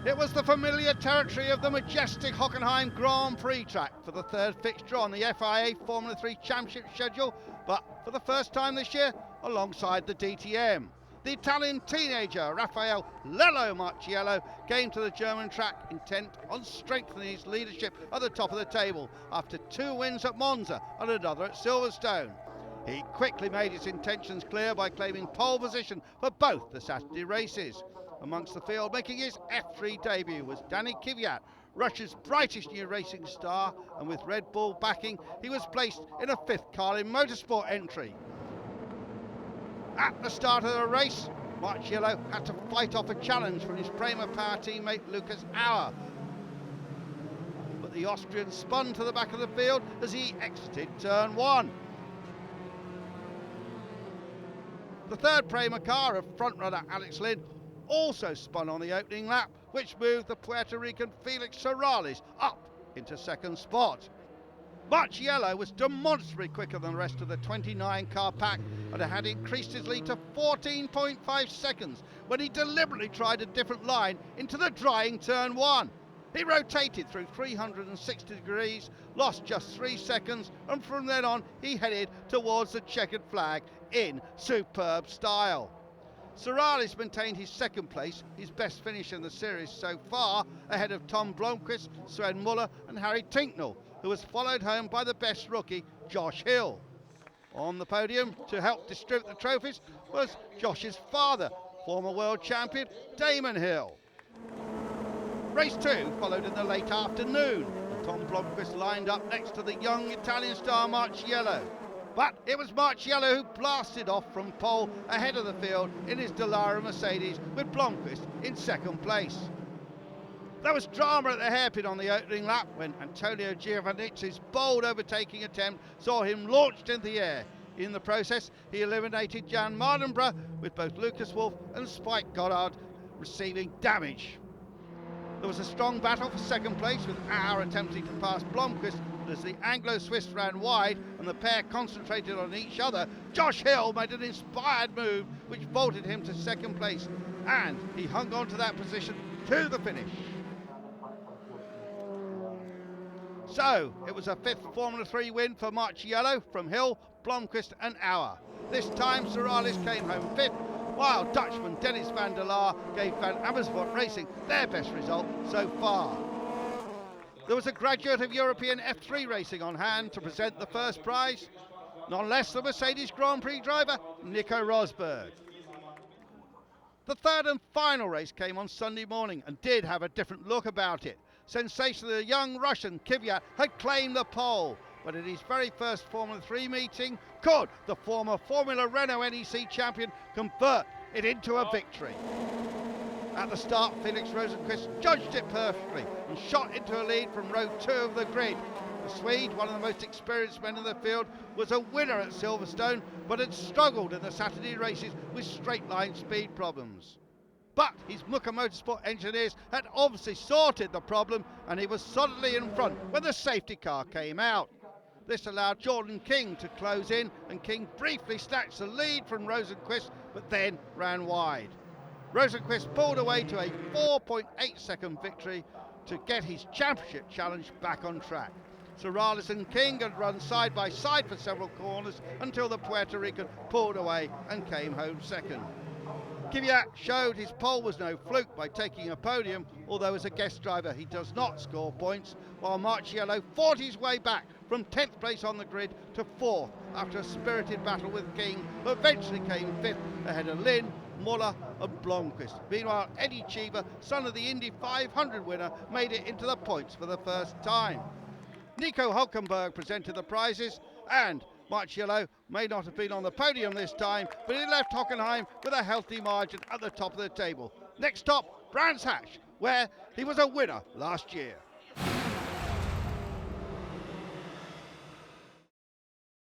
It was the familiar territory of the majestic Hockenheim Grand Prix track for the third fixture on the FIA Formula 3 Championship schedule, but for the first time this year alongside the DTM. The Italian teenager Raffaele Marciello came to the German track intent on strengthening his leadership at the top of the table after 2 wins at Monza and another at Silverstone. He quickly made his intentions clear by claiming pole position for both the Saturday races. Amongst the field making his F3 debut was Daniil Kvyat, Russia's brightest new racing star, and with Red Bull backing he was placed in a 5th Carlin Motorsport entry. At the start of the race, Marciello had to fight off a challenge from his Prema Powerteam teammate Lucas Auer, but the Austrian spun to the back of the field as he exited turn 1. The third Prema car of frontrunner Alex Lynn also spun on the opening lap, which moved the Puerto Rican Felix Sorales up into second spot. Marciello was demonstrably quicker than the rest of the 29-car pack and had increased his lead to 14.5 seconds when he deliberately tried a different line into the drying turn 1. He rotated through 360 degrees, lost just 3 seconds, and from then on he headed towards the checkered flag in superb style. Sorales maintained his second place, his best finish in the series so far, ahead of Tom Blomqvist, Sven Muller and Harry Tincknell, who was followed home by the best rookie, Josh Hill. On the podium to help distribute the trophies was Josh's father, former world champion Damon Hill. Race 2 followed in the late afternoon. Tom Blomqvist lined up next to the young Italian star Marciello. But it was Marciello who blasted off from pole ahead of the field in his Dallara Mercedes, with Blomqvist in second place. There was drama at the hairpin on the opening lap when Antonio Giovinazzi's bold overtaking attempt saw him launched in the air. In the process, he eliminated Jan Mardenborough, with both Lucas Wolff and Spike Goddard receiving damage. There was a strong battle for second place, with Auer attempting to pass Blomqvist, but as the Anglo-Swiss ran wide and the pair concentrated on each other, Josh Hill made an inspired move which vaulted him to second place, and he hung on to that position to the finish. So, it was a 5th Formula 3 win for Marciello from Hill, Blomqvist and Auer. This time Sorales came home 5th, while Dutchman Dennis van der Laar gave Van Amersfoort Racing their best result so far. There was a graduate of European F3 racing on hand to present the first prize, none less the Mercedes Grand Prix driver Nico Rosberg. The third and final race came on Sunday morning and did have a different look about it. Sensationally, the young Russian Kvyat had claimed the pole, but in his very first Formula 3 meeting, could the former Formula Renault NEC champion convert it into a victory? At the start, Felix Rosenqvist judged it perfectly and shot into a lead from row 2 of the grid. The Swede, one of the most experienced men in the field, was a winner at Silverstone, but had struggled in the Saturday races with straight line speed problems. But his Muka Motorsport engineers had obviously sorted the problem, and he was solidly in front when the safety car came out. This allowed Jordan King to close in, and King briefly snatched the lead from Rosenqvist, but then ran wide. Rosenqvist pulled away to a 4.8 second victory to get his championship challenge back on track. Sorales and King had run side by side for several corners until the Puerto Rican pulled away and came home second. Kvyat showed his pole was no fluke by taking a podium, although as a guest driver he does not score points, while Marciello fought his way back from 10th place on the grid to 4th after a spirited battle with King, who eventually came 5th ahead of Lynn, Muller and Blomqvist. Meanwhile, Eddie Cheever, son of the Indy 500 winner, made it into the points for the first time. Nico Hülkenberg presented the prizes, and Marciello may not have been on the podium this time, but he left Hockenheim with a healthy margin at the top of the table. Next stop, Brands Hatch, where he was a winner last year.